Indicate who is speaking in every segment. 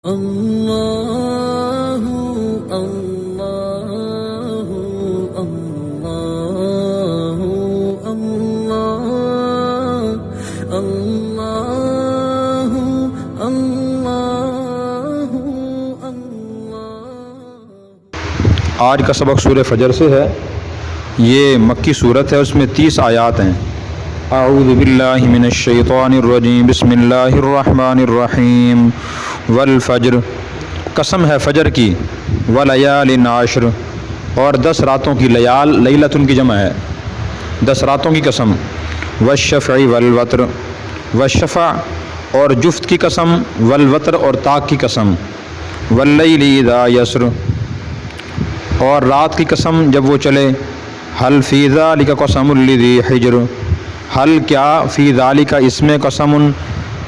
Speaker 1: اللہ اللہ اللہ اللہ اللہ اللہ اللہ۔
Speaker 2: آج کا سبق سورہ فجر سے ہے۔ یہ مکی صورت ہے، اس میں 30 آیات ہیں۔ اعوذ باللہ من الشیطان الرجیم، بسم اللہ الرحمن الرحیم۔ والفجر، قسم ہے فجر کی، ولیال عشر، اور 10 راتوں کی، لیال لیلۃ کی جمع ہے، 10 راتوں کی قسم۔ والشفع والوتر، والشفع اور جفت کی قسم، والوتر اور طاق کی قسم۔ واللیل اذا یسر، اور رات کی قسم جب وہ چلے۔ حل فی ذالک قسم لذی حجر، حل کیا فی ذالک اس میں قسم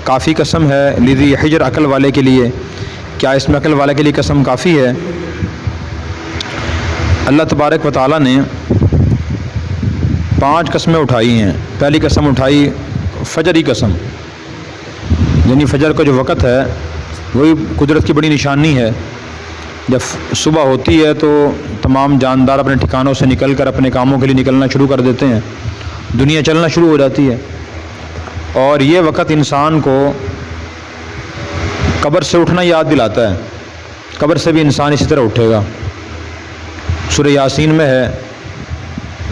Speaker 2: کافی قسم ہے، لذی حجر عقل والے کے لیے، کیا اس میں عقل والے کے لیے قسم کافی ہے؟ اللہ تبارک و تعالیٰ نے 5 قسمیں اٹھائی ہیں۔ پہلی قسم اٹھائی فجر کی قسم، یعنی فجر کا جو وقت ہے وہی قدرت کی بڑی نشانی ہے۔ جب صبح ہوتی ہے تو تمام جاندار اپنے ٹھکانوں سے نکل کر اپنے کاموں کے لیے نکلنا شروع کر دیتے ہیں، دنیا چلنا شروع ہو جاتی ہے، اور یہ وقت انسان کو قبر سے اٹھنا یاد دلاتا ہے۔ قبر سے بھی انسان اسی طرح اٹھے گا۔ سورہ یاسین میں ہے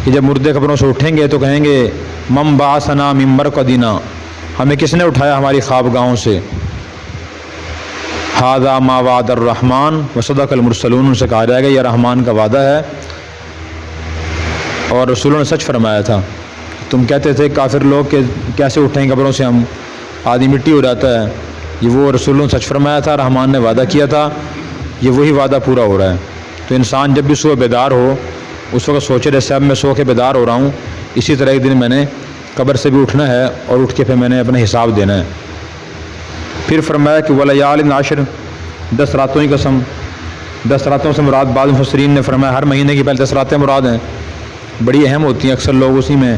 Speaker 2: کہ جب مردے قبروں سے اٹھیں گے تو کہیں گے من بعثنا من مرقدنا، ہمیں کس نے اٹھایا ہماری خوابگاہوں سے۔ ھذا ما وعد الرحمن وصدق المرسلون، ان سے کہا جائے گا یہ رحمان کا وعدہ ہے اور رسولوں نے سچ فرمایا تھا۔ تم کہتے تھے کافر لوگ کہ کیسے اٹھیں قبروں سے، ہم آدھی مٹی ہو جاتا ہے، یہ وہ رسولوں نے سچ فرمایا تھا، رحمان نے وعدہ کیا تھا، یہ وہی وعدہ پورا ہو رہا ہے۔ تو انسان جب بھی صبح بیدار ہو اس وقت سوچے جیسے اب میں سو کے بیدار ہو رہا ہوں، اسی طرح ایک دن میں نے قبر سے بھی اٹھنا ہے اور اٹھ کے پھر میں نے اپنا حساب دینا ہے۔ پھر فرمایا کہ ولیال عشر، 10 راتوں کی قسم۔ 10 راتوں سے مراد بعض مفسرین نے فرمایا ہر مہینے کی پہلے 10 راتیں مراد ہیں، بڑی اہم ہوتی ہیں، اکثر لوگ اسی میں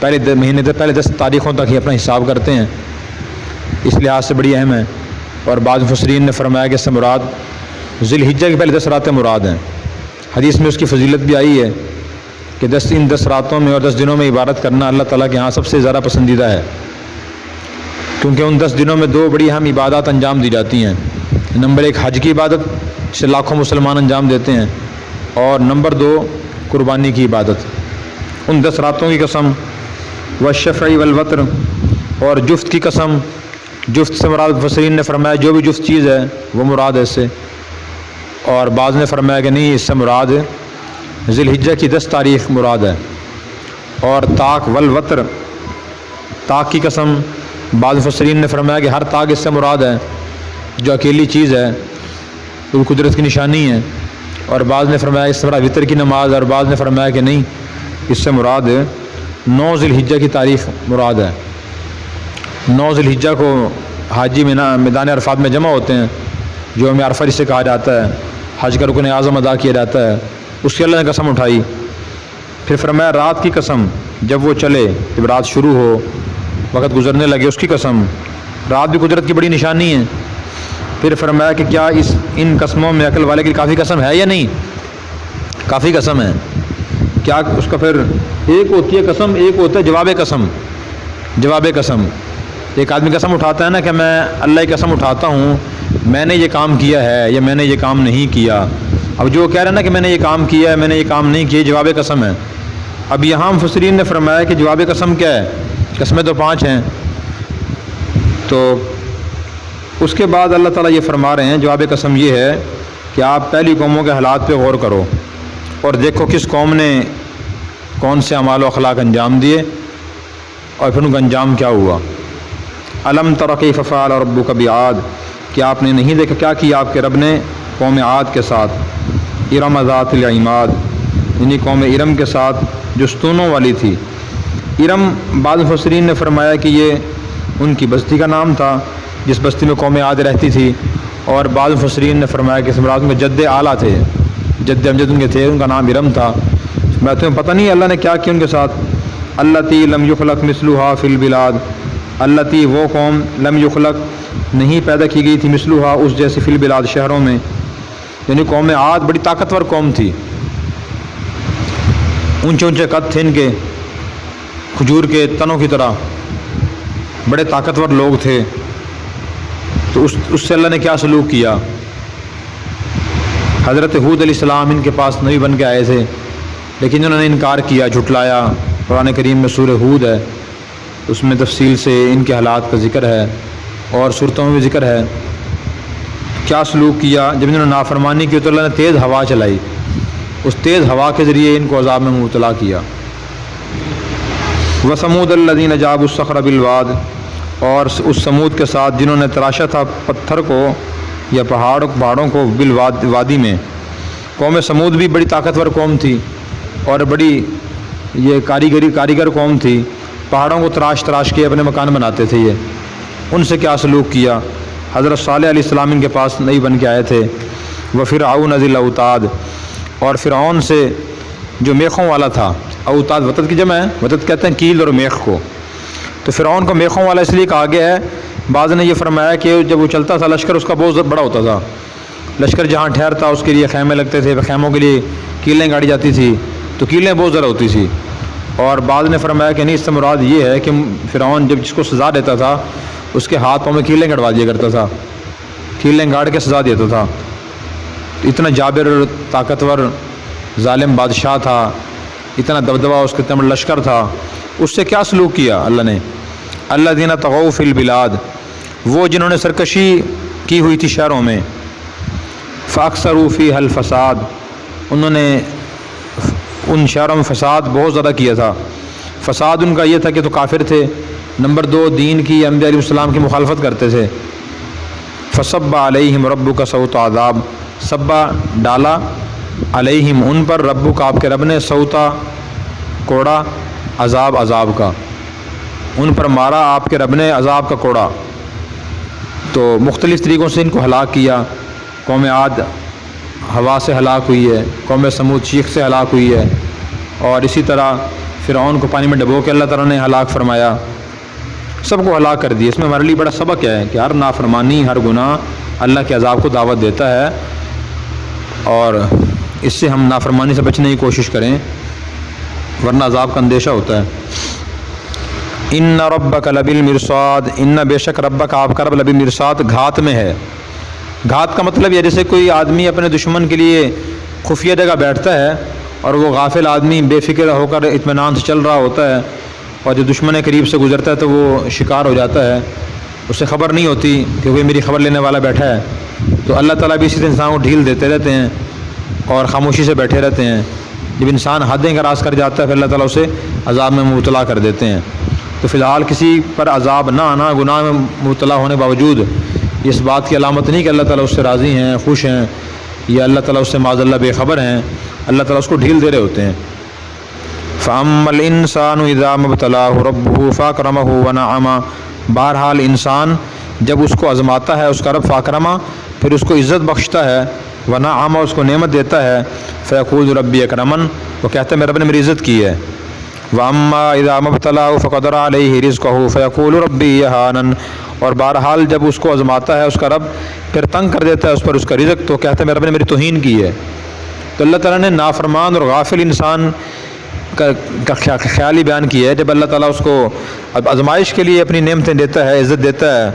Speaker 2: پہلے مہینے سے پہلے 10 تاریخوں تک ہی اپنا حساب کرتے ہیں، اس لحاظ سے بڑی اہم ہے۔ اور بعض مفسرین نے فرمایا کہ اس سے مراد ذی الحجہ کی پہلے 10 راتیں مراد ہیں۔ حدیث میں اس کی فضیلت بھی آئی ہے کہ ان 10 راتوں میں اور 10 دنوں میں عبادت کرنا اللہ تعالیٰ کے ہاں سب سے زیادہ پسندیدہ ہے، کیونکہ ان 10 دنوں میں 2 بڑی اہم عبادات انجام دی جاتی ہیں۔ نمبر 1 حج کی عبادت، جسے لاکھوں مسلمان انجام دیتے ہیں، اور نمبر 2 قربانی کی عبادت۔ ان 10 راتوں کی قسم، والشفع والوتر، اور جفت کی قسم۔ جفت سے مراد مفسرین نے فرمایا جو بھی جفت چیز ہے وہ مراد ہے اس سے، اور بعض نے فرمایا کہ نہیں اس سے مراد ذی الحجہ کی 10 تاریخ مراد ہے۔ اور طاق والوتر، طاق کی قسم، بعض مفسرین نے فرمایا کہ ہر طاق اس سے مراد ہے جو اکیلی چیز ہے، وہ قدرت کی نشانی ہے۔ اور بعض نے فرمایا اس سے مراد وطر کی نماز، اور بعض نے فرمایا کہ نہیں اس سے مراد 9 ذی الحجہ کی تاریخ مراد ہے۔ 9 ذی الحجہ کو حاجی میدان عرفات میں جمع ہوتے ہیں، جو یوم عرفہ جسے کہا جاتا ہے، حج کا رکن اعظم ادا کیا جاتا ہے، اس کی اللہ نے قسم اٹھائی۔ پھر فرمایا رات کی قسم، جب وہ چلے، جب رات شروع ہو، وقت گزرنے لگے، اس کی قسم۔ رات بھی قدرت کی بڑی نشانی ہے۔ پھر فرمایا کہ کیا ان قسموں میں عقل والے کی کافی قسم ہے یا نہیں؟ کافی قسم ہے۔ کیا اس کا پھر ایک ہوتی ہے قسم، ایک ہوتا ہے جواب قسم۔ جواب قسم، ایک آدمی قسم اٹھاتا ہے نا کہ میں اللہ کی قسم اٹھاتا ہوں میں نے یہ کام کیا ہے یا میں نے یہ کام نہیں کیا۔ اب جو کہہ رہے ہیں نا کہ میں نے یہ کام کیا ہے میں نے یہ کام نہیں کیا، جواب قسم ہے۔ اب یہاں مفسرین نے فرمایا کہ جواب قسم کیا ہے؟ قسمیں تو 5 ہیں۔ تو اس کے بعد اللہ تعالیٰ یہ فرما رہے ہیں جواب قسم یہ ہے کہ آپ پہلی قوموں کے حالات پہ غور کرو اور دیکھو کس قوم نے کون سے اعمال و اخلاق انجام دیے اور پھر ان کا انجام کیا ہوا۔ الم تر کیف فعل ربک بعاد، کہ آپ نے نہیں دیکھا کیا کیا آپ کے رب نے قوم عاد کے ساتھ۔ ارم ذات العماد، یعنی قوم ارم کے ساتھ جو ستونوں والی تھی۔ ارم بعض مفسرین نے فرمایا کہ یہ ان کی بستی کا نام تھا جس بستی میں قوم عاد رہتی تھی، اور بعض مفسرین نے فرمایا کہ اس مراد میں جد اعلیٰ تھے، جد امجد ان کے تھے، ان کا نام ارم تھا۔ میں تمہیں پتہ نہیں اللہ نے کیا کیا ان کے ساتھ۔ التی لم یخلق مثلها فی البلاد، التی وہ قوم لم یخلق نہیں پیدا کی گئی تھی مثلھا اس جیسی فی البلاد شہروں میں، یعنی قوم عاد بڑی طاقتور قوم تھی، اونچے اونچے قد تھے ان کے کھجور کے تنوں کی طرح، بڑے طاقتور لوگ تھے۔ تو اس سے اللہ نے کیا سلوک کیا؟ حضرت ہود علیہ السلام ان کے پاس نبی بن کے آئے تھے، لیکن انہوں نے انکار کیا، جھٹلایا۔ قرآن کریم میں سورہ ہود ہے، اس میں تفصیل سے ان کے حالات کا ذکر ہے، اور صورتوں میں بھی ذکر ہے۔ کیا سلوک کیا؟ جب انہوں نے نافرمانی کی تو اللہ نے تیز ہوا چلائی، اس تیز ہوا کے ذریعے ان کو عذاب میں مبتلا کیا۔ وثمود الذین جابوا الصخر بالواد، اور اس سمود کے ساتھ جنہوں نے تراشا تھا پتھر کو یا پہاڑوں کو بالواد، وادی میں۔ قوم سمود بھی بڑی طاقتور قوم تھی اور بڑی یہ کاریگر قوم تھی، پہاڑوں کو تراش کے اپنے مکان بناتے تھے یہ۔ ان سے کیا سلوک کیا؟ حضرت صالح علیہ السلام ان کے پاس نبی بن کے آئے تھے۔ وفرعون ذی الاوتاد، اور فرعون سے جو میخوں والا تھا، اوتاد وتد کی جمع ہے، وتد کہتے ہیں کیل اور میخ کو، تو فرعون کو میخوں والا اس لیے کہا گیا ہے، بعض نے یہ فرمایا کہ جب وہ چلتا تھا لشکر اس کا بہت بڑا ہوتا تھا، لشکر جہاں ٹھہرتا اس کے لیے خیمے لگتے تھے، خیموں کے لیے کیلیں گاڑی جاتی تھی، تو کیلیں بہت زیادہ ہوتی تھی۔ اور بعض نے فرمایا کہ نہیں، اس سے مراد یہ ہے کہ فرعون جب جس کو سزا دیتا تھا اس کے ہاتھ پاؤں میں کیلیں گڑوا دیا کرتا تھا، کیلیں گاڑ کے سزا دیتا تھا۔ اتنا جابر طاقتور ظالم بادشاہ تھا، اتنا دبدبہ اس کے تمام لشکر تھا۔ اس سے کیا سلوک کیا اللہ نے؟ الذین طغوا فی البلاد، وہ جنہوں نے سرکشی کی ہوئی تھی شہروں میں، فاکثروا فیہا الفساد، انہوں نے ان شہروں میں فساد بہت زیادہ کیا تھا۔ فساد ان کا یہ تھا کہ تو کافر تھے، نمبر 2 دین کی، انبیاء علیہ السلام کی مخالفت کرتے تھے۔ فصب علیہم ربک صوت عذاب، صبا ڈالا، علیہم ان پر، ربک آپ کے رب نے، صوتا کوڑا، عذاب کا، ان پر مارا آپ کے رب نے عذاب کا کوڑا۔ تو مختلف طریقوں سے ان کو ہلاک کیا۔ قوم عاد ہوا سے ہلاک ہوئی ہے، قوم سمود چیخ سے ہلاک ہوئی ہے، اور اسی طرح فرعون کو پانی میں ڈبو کے اللہ تعالیٰ نے ہلاک فرمایا، سب کو ہلاک کر دیا۔ اس میں ہمارے لیے بڑا سبق ہے کہ ہر نافرمانی، ہر گناہ اللہ کے عذاب کو دعوت دیتا ہے، اور اس سے ہم نافرمانی سے بچنے کی کوشش کریں، ورنہ عذاب کا اندیشہ ہوتا ہے۔ ان ربک لبالمرصاد، ان بے شک ربک آپ کا رب لبالمرصاد، گھات میں ہے۔ گھات کا مطلب یہ جیسے کوئی آدمی اپنے دشمن کے لیے خفیہ جگہ بیٹھتا ہے اور وہ غافل آدمی بے فکر ہو کر اطمینان سے چل رہا ہوتا ہے، اور جو دشمن قریب سے گزرتا ہے تو وہ شکار ہو جاتا ہے، اسے خبر نہیں ہوتی کہ وہ میری خبر لینے والا بیٹھا ہے۔ تو اللہ تعالیٰ بھی اسی انسان کو ڈھیل دیتے رہتے ہیں اور خاموشی سے بیٹھے رہتے ہیں۔ جب انسان حدیں کراس کر جاتا ہے پھر اللہ تعالیٰ اسے عذاب میں مبتلا کر دیتے ہیں۔ تو فی الحال کسی پر عذاب نہ آنا، گناہ میں مبتلا ہونے کے باوجود، اس بات کی علامت نہیں کہ اللہ تعالیٰ اس سے راضی ہیں، خوش ہیں، یا اللہ تعالیٰ اس سے معاذ اللہ بے خبر ہیں، اللہ تعالیٰ اس کو ڈھیل دے رہے ہوتے ہیں۔ فَأَمَّا الْإِنسَانُ إِذَا مَا ابْتَلَاهُ رَبُّهُ فَأَكْرَمَهُ وَنَعَمَهُ، بہرحال انسان جب اس کو آزماتا ہے اس کا رب، فاکرما، پھر اس کو عزت بخشتا ہے، ونعما، اس کو نعمت دیتا ہے، فیقول ربی اکرمن، وہ کہتا ہے میرے رب نے میری عزت کی ہے۔ واما اذا ما ابتلاه فقدر علیہ رزقہ فیقول ربی یہانن، اور بہرحال جب اس کو آزماتا ہے اس کا رب پھر تنگ کر دیتا ہے اس پر اس کا رزق، تو کہتا ہے میرے رب نے میری توہین کی ہے۔ تو اللہ تعالیٰ نے نافرمان اور غافل انسان کا خیال ہی بیان کیا ہے۔ جب اللہ تعالیٰ اس کو آزمائش کے لیے اپنی نعمتیں دیتا ہے، عزت دیتا ہے،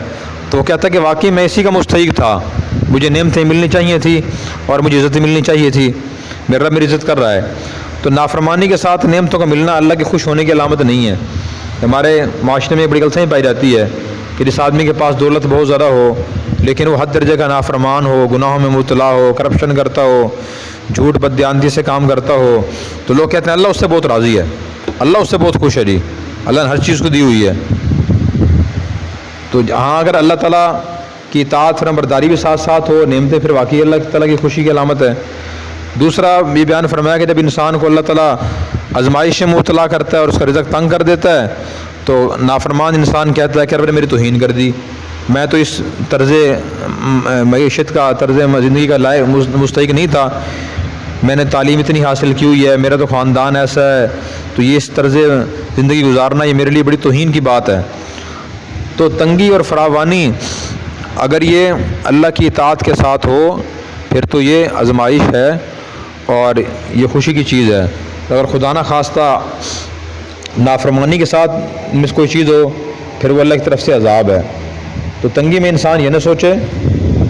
Speaker 2: تو وہ کہتا ہے کہ واقعی میں اسی کا مستحق تھا، مجھے نعمتیں ملنی چاہیے تھی اور مجھے عزت ملنی چاہیے تھی، میرا رب میری عزت کر رہا ہے۔ تو نافرمانی کے ساتھ نعمتوں کا ملنا اللہ کے خوش ہونے کی علامت نہیں ہے۔ ہمارے معاشرے میں بڑی غلطی پائی جاتی ہے کہ جس آدمی کے پاس دولت بہت زیادہ ہو لیکن وہ حد درجے کا نافرمان ہو، گناہوں میں مبتلا ہو، کرپشن کرتا ہو، جھوٹ بددیانتی سے کام کرتا ہو، تو لوگ کہتے ہیں اللہ اس سے بہت راضی ہے، اللہ اس سے بہت خوش ہے، جی اللہ نے ہر چیز کو دی ہوئی ہے۔ تو ہاں اگر اللہ تعالیٰ کی اطاعت فرمانبرداری بھی ساتھ ساتھ ہو، نعمتیں، پھر واقعی اللہ تعالیٰ کی خوشی کی علامت ہے۔ دوسرا یہ بیان فرمایا کہ جب انسان کو اللہ تعالیٰ آزمائش میں مبتلا کرتا ہے اور اس کا رزق تنگ کر دیتا ہے تو نافرمان انسان کہتا ہے کہ رب نے میری توہین کر دی، میں تو اس طرز معیشت کا، طرز زندگی کا لائق مستحق نہیں تھا، میں نے تعلیم اتنی حاصل کی ہوئی ہے، میرا تو خاندان ایسا ہے، تو یہ اس طرز زندگی گزارنا یہ میرے لیے بڑی توہین کی بات ہے۔ تو تنگی اور فراوانی اگر یہ اللہ کی اطاعت کے ساتھ ہو پھر تو یہ آزمائش ہے اور یہ خوشی کی چیز ہے. اگر خدا نہ خواستہ نافرمانی کے ساتھ میں کوئی چیز ہو پھر وہ اللہ کی طرف سے عذاب ہے. تو تنگی میں انسان یہ نہ سوچے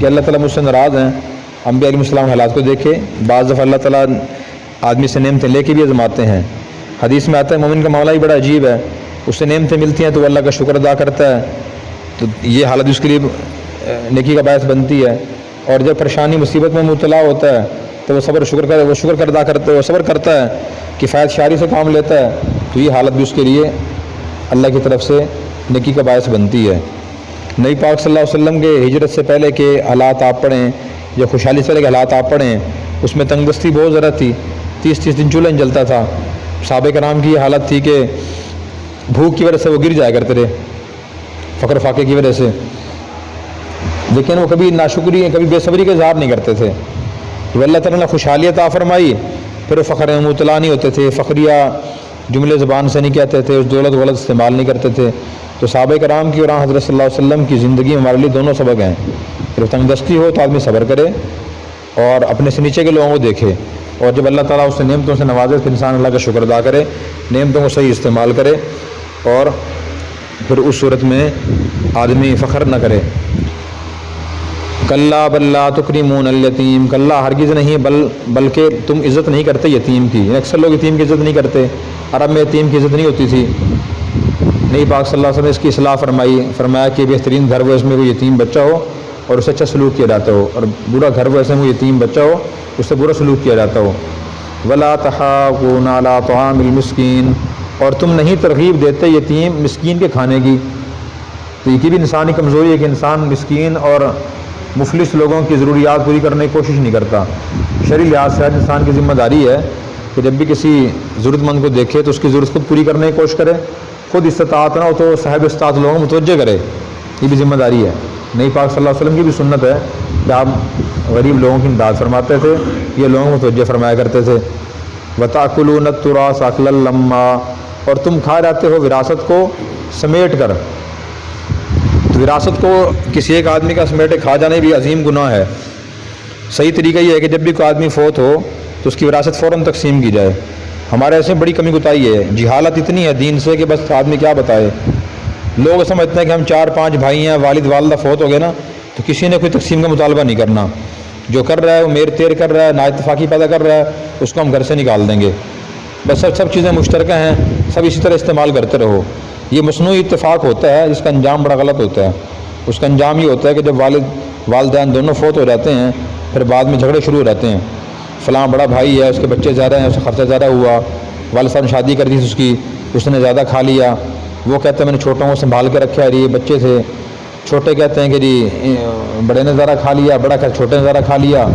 Speaker 2: کہ اللہ تعالیٰ مجھ سے ناراض ہیں. انبیاء علیہ السلام حالات کو دیکھے, بعض دفعہ اللہ تعالیٰ آدمی سے نعمتیں لے کے بھی آزماتے ہیں. حدیث میں آتا ہے مومن کا معاملہ ہی بڑا عجیب ہے, اس سے نعمتیں ملتی ہیں تو وہ اللہ کا شکر ادا کرتا ہے, تو یہ حالت اس کے لیے نیکی کا باعث بنتی ہے. اور جب پریشانی مصیبت میں مبتلا ہوتا ہے تو وہ صبر کرتا ہے, کفایت شعاری سے کام لیتا ہے, تو یہ حالت بھی اس کے لیے اللہ کی طرف سے نیکی کا باعث بنتی ہے. نبی پاک صلی اللہ علیہ وسلم کے ہجرت سے پہلے کے حالات آپ پڑھیں, جو خوشحالی سے پہلے کے حالات آپ پڑھیں, اس میں تنگ دستی بہت زیادہ تھی. 30 دن چولہا نہیں جلتا تھا. صحابہ کرام کی یہ حالت تھی کہ بھوک کی وجہ سے وہ گر جایا کرتے رہے, فقر فاقے کی وجہ سے, لیکن وہ کبھی ناشکری کبھی بے صبری کا اظہار نہیں کرتے تھے. تو اللہ تعالیٰ نے خوشحالی عطا فرمائی, پھر وہ فخر میں مبتلا نہیں ہوتے تھے, فخریہ جملے زبان سے نہیں کہتے تھے, اس دولت غلط استعمال نہیں کرتے تھے. تو صحابہ کرام کی اور حضرت صلی اللہ علیہ وسلم کی زندگی میں ہمارے لیے دونوں سبق ہیں. پھر تنگ دستی ہو تو آدمی صبر کرے اور اپنے سے نیچے کے لوگوں کو دیکھے, اور جب اللہ تعالیٰ اس سے نعمتوں سے نوازے تو انسان اللہ کا شکر ادا کرے, نعمتوں کو صحیح استعمال کرے, اور پھر اس صورت میں آدمی فخر نہ کرے. کلا بل لا تکرمون الیتیم, کلا ہرگز نہیں, بلکہ تم عزت نہیں کرتے یتیم کی. اکثر لوگ یتیم کی عزت نہیں کرتے. عرب میں یتیم کی عزت نہیں ہوتی تھی. نبی پاک صلی اللہ علیہ وسلم نے اس کی اصلاح فرمایا کہ بہترین گھر وہ اس میں کوئی یتیم بچہ ہو اور اسے اچھا سلوک کیا جاتا ہو, اور برا گھر وہ ایسے میں یتیم بچہ ہو اس سے برا سلوک کیا جاتا ہو. ولا تحاضون علی طعام المسکین, اور تم نہیں ترغیب دیتے یتیم مسکین کے کھانے کی. تو یہ بھی انسانی کمزوری ہے کہ انسان مسکین اور مفلس لوگوں کی ضروریات پوری کرنے کی کوشش نہیں کرتا. شرعی لحاظ سے انسان کی ذمہ داری ہے کہ جب بھی کسی ضرورت مند کو دیکھے تو اس کی ضرورت خود پوری کرنے کی کوشش کرے, خود استطاعت نہ ہو تو صاحب استطاعت لوگوں کو متوجہ کرے. یہ بھی ذمہ داری ہے. نبی پاک صلی اللہ علیہ وسلم کی بھی سنت ہے کہ آپ غریب لوگوں کی امداد فرماتے تھے, یہ لوگوں کو متوجہ فرمایا کرتے تھے. وَتَأْكُلُونَ التُّرَاثَ أَكْلًا لَمًّا, اور تم کھا جاتے ہو وراثت کو سمیٹ کر. تو وراثت کو کسی ایک آدمی کا سمیٹے کھا جانے بھی عظیم گناہ ہے. صحیح طریقہ یہ ہے کہ جب بھی کوئی آدمی فوت ہو تو اس کی وراثت فوراً تقسیم کی جائے. ہمارے ایسے بڑی کمی کوتاہی ہے, جہالت اتنی ہے دین سے کہ بس آدمی کیا بتائے. لوگ سمجھتے ہیں کہ ہم 4-5 بھائی ہیں, والد والدہ فوت ہو گئے نا تو کسی نے کوئی تقسیم کا مطالبہ نہیں کرنا. جو کر رہا ہے وہ میر تیر کر رہا ہے, نا اتفاقی پیدا کر رہا ہے, اس کو ہم گھر سے نکال دیں گے. بس سب چیزیں مشترکہ ہیں, سب اسی طرح استعمال کرتے رہو. یہ مصنوعی اتفاق ہوتا ہے جس کا انجام بڑا غلط ہوتا ہے. اس کا انجام یہ ہوتا ہے کہ جب والدین دونوں فوت ہو جاتے ہیں پھر بعد میں جھگڑے شروع ہو جاتے ہیں. فلاں بڑا بھائی ہے, اس کے بچے زیادہ ہیں, اس کا خرچہ زیادہ ہوا, والد صاحب نے شادی کر دی اس کی, اس نے زیادہ کھا لیا. وہ کہتے ہیں میں نے چھوٹوں کو سنبھال کے رکھا ہے, یہ بچے تھے. چھوٹے کہتے ہیں کہ جی بڑے نے زیادہ کھا لیا, بڑا کہ چھوٹے نے زیادہ کھا لیا.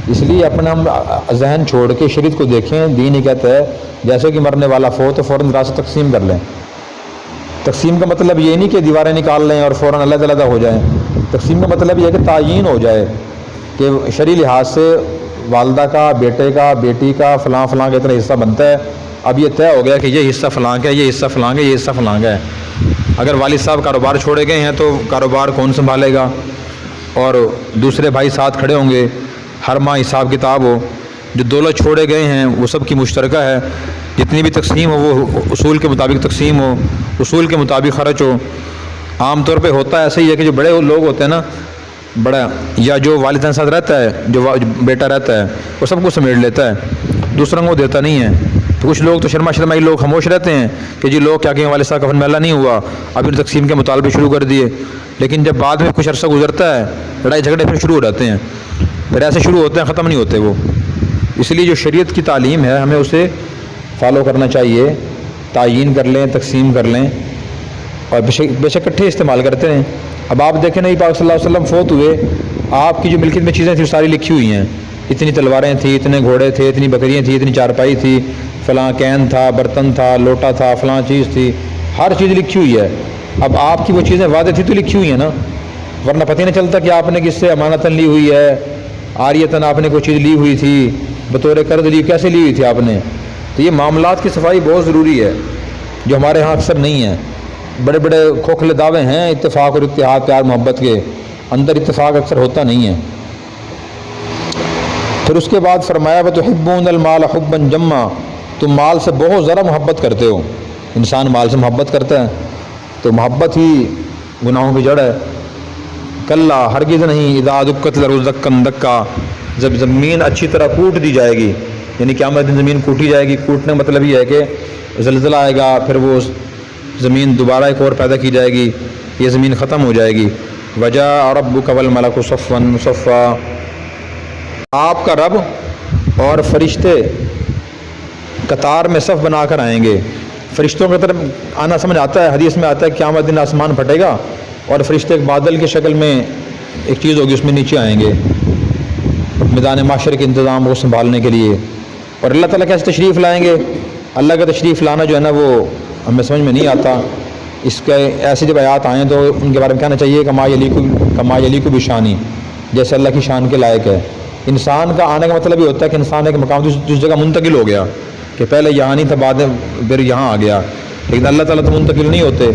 Speaker 2: اس لیے اپنا ہم ذہن چھوڑ کے شریعت کو دیکھیں. دین ہی کہتا ہے جیسے کہ مرنے والا فوت تو فوراً وراثت تقسیم کر لیں. تقسیم کا مطلب یہ نہیں کہ دیواریں نکال لیں اور فوراً علیحدہ ہو جائیں. تقسیم کا مطلب یہ ہے کہ تعین ہو جائے کہ شرعی لحاظ سے والدہ کا, بیٹے کا, بیٹی کا, فلاں کا اتنا حصہ بنتا ہے. اب یہ طے ہو گیا کہ یہ حصہ فلاں کا ہے, یہ حصہ فلاں کا ہے, یہ حصہ فلاں کا ہے. اگر والد صاحب کاروبار چھوڑے گئے ہیں تو کاروبار کون سنبھالے گا, اور دوسرے بھائی ساتھ کھڑے ہوں گے, ہر ماہ حساب کتاب ہو. جو دولت چھوڑے گئے ہیں وہ سب کی مشترکہ ہے. جتنی بھی تقسیم ہو وہ اصول کے مطابق تقسیم ہو, اصول کے مطابق خرچ ہو. عام طور پہ ہوتا ہے ایسا ہی ہے کہ جو بڑے لوگ ہوتے ہیں نا, بڑا یا جو والدین ساتھ رہتا ہے, جو بیٹا رہتا ہے, وہ سب کو سمیٹ لیتا ہے, دوسروں کو دیتا نہیں ہے. تو کچھ لوگ تو شرمائی لوگ خاموش رہتے ہیں کہ جی لوگ کیا کہیں والد صاحب کفن میلہ نہیں ہوا, اب ان تقسیم کے مطالبے شروع کر دیے. لیکن جب بعد میں کچھ عرصہ گزرتا ہے لڑائی جھگڑے پھر شروع ہو جاتے ہیں, پھر ایسے شروع ہوتے ہیں, ختم نہیں ہوتے وہ. اس لیے جو شریعت کی تعلیم ہے ہمیں اسے فالو کرنا چاہیے. تعین کر لیں, تقسیم کر لیں, اور بے شک اکٹھے استعمال کرتے ہیں. اب آپ دیکھیں نبی پاک صلی اللہ علیہ وسلم فوت ہوئے, آپ کی جو ملکیت میں چیزیں تھیں وہ ساری لکھی ہوئی ہیں. اتنی تلواریں تھیں, اتنے گھوڑے تھے, اتنی بکریاں تھیں, اتنی چارپائی تھی, فلاں کین تھا, برتن تھا, لوٹا تھا, فلاں چیز تھی, ہر چیز لکھی ہوئی ہے. اب آپ کی وہ چیزیں وعدے تھی تو لکھی ہوئی ہیں نا, ورنہ پتہ ہی نہیں چلتا کہ آپ نے کس سے امانتاً لی ہوئی ہے, عاریتاً آپ نے کوئی چیز لی ہوئی تھی, بطور قرض لی, کیسے لی ہوئی تھی آپ نے. تو یہ معاملات کی صفائی بہت ضروری ہے, جو ہمارے ہاں اکثر نہیں ہے. بڑے بڑے کھوکھلے دعوے ہیں اتفاق اور اتحاد, پیار محبت کے, اندر اتفاق اکثر ہوتا نہیں ہے۔ پھر اس کے بعد فرمایا وَتُحِبُّونَ الْمَالَ حُبًّا جَمًّا، تم مال سے بہت ذرا محبت کرتے ہو۔ انسان مال سے محبت کرتا ہے تو محبت ہی گناہوں کی جڑ ہے۔ کلا ہرگز نہیں، اذا دکت الارض دکن دکا، جب زمین اچھی طرح کوٹ دی جائے گی، یعنی قیامت دن زمین کوٹی جائے گی۔ کوٹنے کا مطلب یہ ہے کہ زلزلہ آئے گا، پھر وہ زمین دوبارہ ایک اور پیدا کی جائے گی، یہ زمین ختم ہو جائے گی۔ وجاء ربک والملک صفا صفا، آپ کا رب اور فرشتے قطار میں صف بنا کر آئیں گے۔ فرشتوں کی طرف آنا سمجھ آتا ہے، حدیث میں آتا ہے قیامت دن آسمان پھٹے گا اور فرشتے ایک بادل کی شکل میں ایک چیز ہوگی، اس میں نیچے آئیں گے میدان معاشر کے انتظام کو سنبھالنے کے لیے۔ اور اللہ تعالیٰ کیسے تشریف لائیں گے؟ اللہ کا تشریف لانا جو ہے نا وہ ہمیں سمجھ میں نہیں آتا۔ اس کے ایسی جب آیات آئیں تو ان کے بارے میں کہنا چاہیے کما یلیک بشانی، جیسے اللہ کی شان کے لائق ہے۔ انسان کا آنے کا مطلب یہ ہوتا ہے کہ انسان ایک مقام جس جگہ منتقل ہو گیا، کہ پہلے یہاں نہیں تھا، بعد میں پھر یہاں آ گیا، لیکن اللہ تعالیٰ تو منتقل نہیں ہوتے۔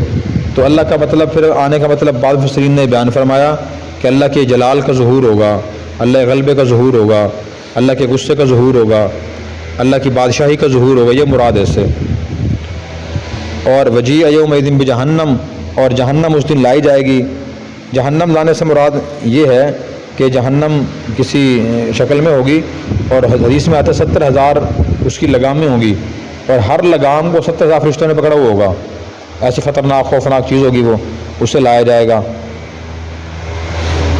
Speaker 2: تو اللہ کا مطلب پھر آنے کا مطلب بعض مفسرین نے بیان فرمایا کہ اللہ کے جلال کا ظہور ہوگا، اللہ کے غلبے کا ظہور ہوگا، اللہ کے غصے کا ظہور ہوگا، اللہ کی بادشاہی کا ظہور ہوگا، یہ مراد ہے اس سے۔ اور وجیء یومئذ بجہنم، اور جہنم اس دن لائی جائے گی۔ جہنم لانے سے مراد یہ ہے کہ جہنم کسی شکل میں ہوگی، اور حدیث میں آتا ہے 70,000 اس کی لگامیں ہوں گی، اور ہر لگام کو 70,000 فرشتوں نے پکڑا ہوا ہوگا۔ ایسی خطرناک خوفناک چیز ہوگی وہ، اسے لایا جائے گا۔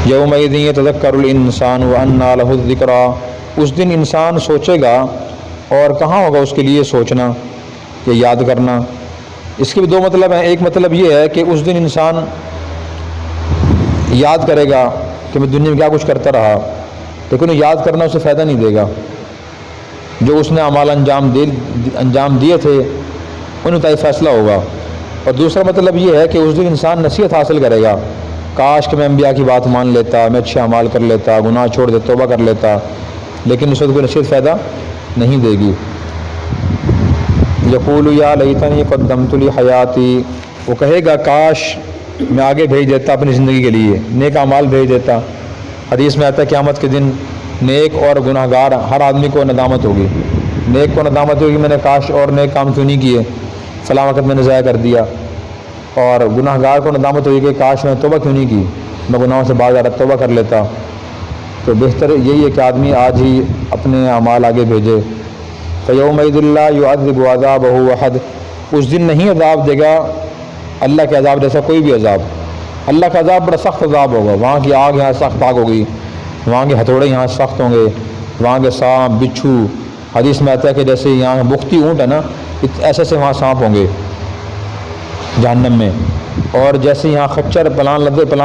Speaker 2: یومئذ یتذکر الانسان وانیٰ لہ الذکریٰ، اس دن انسان سوچے گا، اور کہاں ہوگا اس کے لیے سوچنا کہ یاد کرنا۔ اس کے بھی دو مطلب ہیں۔ ایک مطلب یہ ہے کہ اس دن انسان یاد کرے گا کہ میں دنیا میں کیا کچھ کرتا رہا، لیکن یاد کرنا اسے فائدہ نہیں دے گا۔ جو اس نے اعمال انجام دیے تھے ان کا فیصلہ ہوگا۔ اور دوسرا مطلب یہ ہے کہ اس دن انسان نصیحت حاصل کرے گا، کاش کہ میں انبیاء کی بات مان لیتا، میں اچھے اعمال کر لیتا، گناہ چھوڑ دیتا، توبہ کر لیتا، لیکن اس وقت کوئی نصیحت فائدہ نہیں دے گی۔ یقول یا لیتنی قدمت لی حیاتی، وہ کہے گا کاش میں آگے بھیج دیتا اپنی زندگی کے لیے، نیک اعمال بھیج دیتا۔ حدیث میں آتا ہے قیامت کے دن نیک اور گناہ گار ہر آدمی کو ندامت ہوگی۔ نیک کو ندامت ہوگی میں نے کاش اور نیک کام کیوں نہیں کیے، فلاں وقت میں نے ضائع کر دیا، اور گناہ گار کو ندامت ہوگی کہ کاش میں توبہ کیوں نہیں کی، میں گناہوں سے باز آ رہا توبہ کر لیتا۔ تو بہتر یہی ہے کہ آدمی آج ہی اپنے اعمال آگے بھیجے۔ فَيَوْمَئِذٍ لَّا يُعَذِّبُ عَذَابَهُ أَحَدٌ، اس دن نہیں عذاب دے گا اللہ کے عذاب جیسا کوئی بھی عذاب۔ اللہ کا عذاب بڑا سخت عذاب ہوگا، وہاں کی آگ یہاں سخت آگ ہوگی، وہاں کے ہتھوڑے یہاں سخت ہوں گے، وہاں کے سانپ بچھو، حدیث میں آتا ہے کہ جیسے یہاں بختی اونٹ ہے نا، ایسے سے وہاں سانپ ہوں گے جہنم میں، اور جیسے یہاں خچر پلان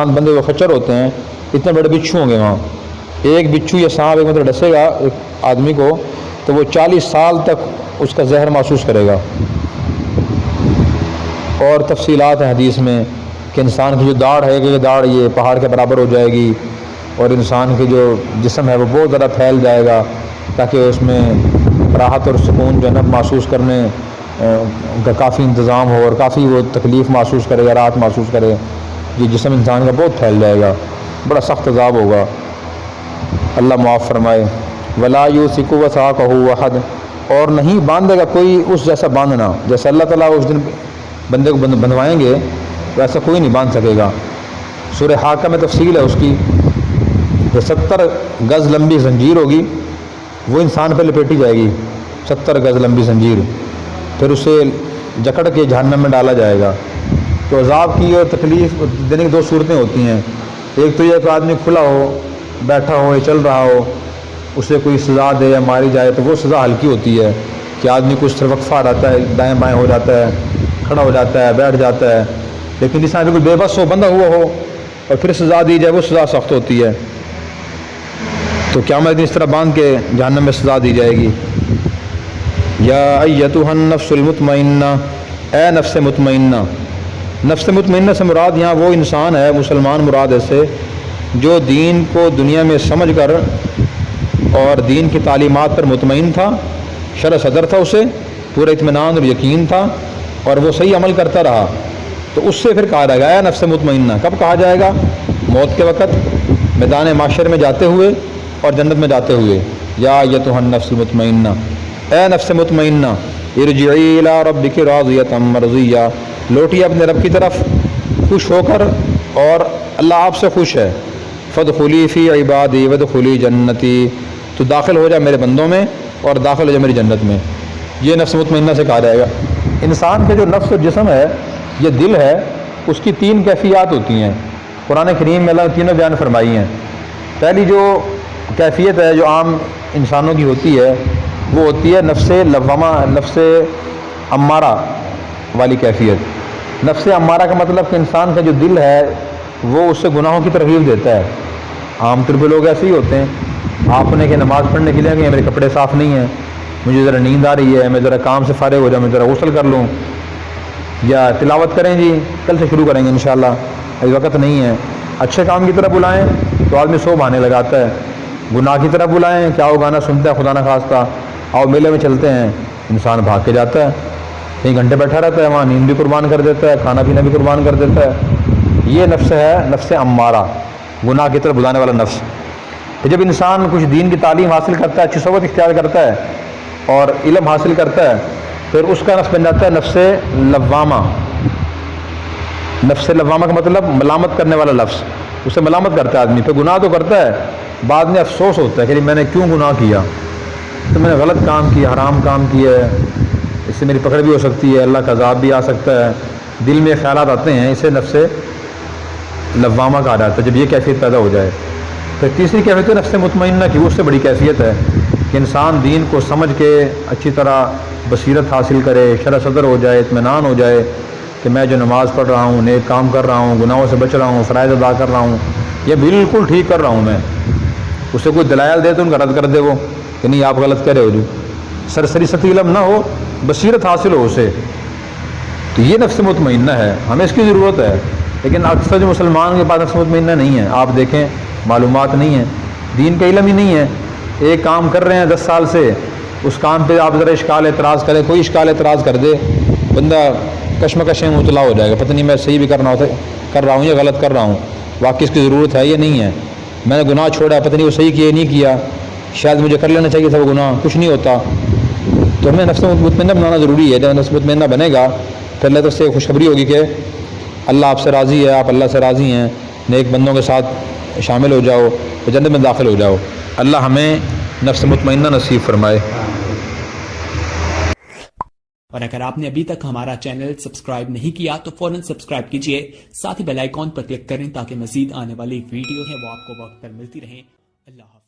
Speaker 2: بندے ہوئے خچر ہوتے ہیں، اتنے بڑے بچھو ہوں گے وہاں۔ ایک بچھو یا سانپ ایک مطلب ڈسے گا ایک آدمی کو تو وہ 40 سال تک اس کا زہر محسوس کرے گا۔ اور تفصیلات ہیں حدیث میں کہ انسان کی جو داڑھ ہے کہ یہ داڑھ یہ پہاڑ کے برابر ہو جائے گی، اور انسان کی جو جسم ہے وہ بہت زیادہ پھیل جائے گا، تاکہ اس میں راحت اور سکون جو ہے نا محسوس کرنے کا کافی انتظام ہو، اور کافی وہ تکلیف محسوس کرے گا، راحت محسوس کرے۔ یہ جسم انسان کا بہت پھیل جائے گا، بڑا سخت عذاب ہوگا، اللہ معاف فرمائے۔ ولا یوثق وثاقہ احد، اور نہیں باندھے گا کوئی اس جیسا باندھنا، جیسا اللہ تعالیٰ اس دن بندے کو بندھوائیں گے ویسا کوئی نہیں باندھ سکے گا۔ سورہ حاقہ میں تفصیل ہے اس کی، جو 70 گز لمبی زنجیر ہوگی وہ انسان پہ لپیٹی جائے گی، 70 گز لمبی زنجیر، پھر اسے جکڑ کے جہنم میں ڈالا جائے گا۔ تو عذاب کی اور تکلیف دینے کی دو صورتیں ہوتی ہیں، ایک تو یہ کہ آدمی کھلا ہو، بیٹھا ہو یا چل رہا ہو، اسے کوئی سزا دے یا ماری جائے تو وہ سزا ہلکی ہوتی ہے، کہ آدمی کو اس طرح وقفہ رہتا ہے، دائیں بائیں ہو جاتا ہے، کھڑا ہو جاتا ہے، بیٹھ جاتا ہے۔ لیکن جس طرح بالکل بے بس ہو، بندھا ہوا ہو اور پھر سزا دی جائے وہ سزا سخت ہوتی ہے۔ تو قیامت اس طرح باندھ کے جہنم میں سزا دی جائے گی۔ یا ایتھا النفس المطمئنہ، اے نفس مطمئنہ۔ نفس مطمئنہ سے مراد یہاں وہ انسان ہے، مسلمان مراد ایسے جو دین کو دنیا میں سمجھ کر اور دین کی تعلیمات پر مطمئن تھا، شرح صدر تھا، اسے پورا اطمینان اور یقین تھا، اور وہ صحیح عمل کرتا رہا، تو اس سے پھر کہا جائے گا اے نفس مطمئنہ۔ کب کہا جائے گا؟ موت کے وقت میدان معاشر میں جاتے ہوئے اور جنت میں جاتے ہوئے، یا ایتھا النفس المطمئنہ، اے نفس مطمئنہ، ارجعی الی ربک راضیۃ مرضیہ، لوٹیے اپنے رب کی طرف خوش ہو کر، اور اللہ آپ سے خوش ہے، فادخلی فی عبادی وادخلی جنتی، تو داخل ہو جا میرے بندوں میں اور داخل ہو جا میری جنت میں۔ یہ نفس مطمئنہ سے کہا جائے گا۔ انسان کے جو نفس اور جسم ہے، یہ دل ہے، اس کی 3 کیفیات ہوتی ہیں، قرآن کریم میں اللہ نے تینوں بیان فرمائی ہیں۔ پہلی جو کیفیت ہے جو عام انسانوں کی ہوتی ہے، وہ ہوتی ہے نفس لوامہ، نفس امارہ والی کیفیت۔ نفس امارہ کا مطلب کہ انسان کا جو دل ہے وہ اس سے گناہوں کی ترغیب دیتا ہے۔ عام طور پہ لوگ ایسے ہی ہوتے ہیں، آپ نے کہ نماز پڑھنے کے لیے کہ میرے کپڑے صاف نہیں ہیں، مجھے ذرا نیند آ رہی ہے، میں ذرا کام سے فارغ ہو جاؤں، میں ذرا غسل کر لوں، یا تلاوت کریں جی کل سے شروع کریں گے انشاءاللہ، ابھی وقت نہیں ہے۔ اچھے کام کی طرف بلائیں تو آدمی سو بہانے لگاتا ہے، گناہ کی طرف بلائیں کیا وہ گانا سنتا ہے خدا نخواستہ، آؤ میلے میں چلتے ہیں، انسان بھاگ کے جاتا ہے، کئی گھنٹے بیٹھا رہتا ہے وہاں، نیند بھی قربان کر دیتا ہے، کھانا پینا بھی قربان کر دیتا ہے۔ یہ نفس ہے نفس امارہ، گناہ کی طرف بلانے والا نفس۔ کہ جب انسان کچھ دین کی تعلیم حاصل کرتا ہے، اچھی صحبت اختیار کرتا ہے اور علم حاصل کرتا ہے، پھر اس کا نفس بن جاتا ہے نفس لوامہ۔ نفس لوامہ کا مطلب ملامت کرنے والا لفظ، اسے ملامت کرتا ہے آدمی، پھر گناہ تو کرتا ہے، بعد میں افسوس ہوتا ہے کہ میں نے کیوں گناہ کیا، تو میں نے غلط کام کیا، حرام کام کیا ہے، اس سے میری پکڑ بھی ہو سکتی ہے، اللہ کا عذاب بھی آ سکتا ہے، دل میں خیالات آتے ہیں، اسے نفس لوامہ کہا جاتا ہے جب یہ کیفیت پیدا ہو جائے۔ پھر تیسری کیفیت ہے نفس مطمئنہ کی، وہ اس سے بڑی کیفیت ہے کہ انسان دین کو سمجھ کے اچھی طرح بصیرت حاصل کرے، شرح صدر ہو جائے، اطمینان ہو جائے کہ میں جو نماز پڑھ رہا ہوں، نیک کام کر رہا ہوں، گناہوں سے بچ رہا ہوں، فرائض ادا کر رہا ہوں، یہ بالکل ٹھیک کر رہا ہوں میں۔ اسے کوئی دلائل دے تو ان کا رد کر دے وہ کہ نہیں آپ غلط کہہ رہے ہو جو، سرسری سطحی علم نہ ہو، بصیرت حاصل ہو اسے، تو یہ نفس مطمئنہ ہے، ہمیں اس کی ضرورت ہے۔ لیکن اکثر جو مسلمان کے پاس نفس مطمئنہ نہیں ہے، آپ دیکھیں معلومات نہیں ہیں، دین کا علم ہی نہیں ہے، ایک کام کر رہے ہیں 10 سال سے، اس کام پہ آپ ذرا اشکال اعتراض کریں، کوئی اشکال اعتراض کر دے، بندہ کشمکش میں مبتلا ہو جائے گا، پتہ نہیں میں صحیح بھی کر رہا ہوں یا غلط کر رہا ہوں، واقعی اس کی ضرورت ہے یا نہیں ہے، میں نے گناہ چھوڑا، پتہ نہیں وہ صحیح کیا نہیں کیا، شاید مجھے کر لینا چاہیے تھا وہ گناہ، کچھ نہیں ہوتا۔ تو ہمیں نفس مطمئنہ بنانا ضروری ہے۔ جب نفس مطمئنہ بنے گا پھر اللہ طرف سے خوشخبری ہوگی کہ اللہ آپ سے راضی ہے، آپ اللہ سے راضی ہیں، نیک بندوں کے ساتھ شامل ہو جاؤ، جنت میں داخل ہو جاؤ۔ اللہ ہمیں نفس مطمئنہ نصیب فرمائے۔
Speaker 3: اور اگر آپ نے ابھی تک ہمارا چینل سبسکرائب نہیں کیا تو فوراً سبسکرائب کیجئے، ساتھ ہی بیل آئیکن پر کلک کریں تاکہ مزید آنے والی ویڈیو ہے وہ آپ کو وقت پر ملتی رہیں۔ اللہ حافظ۔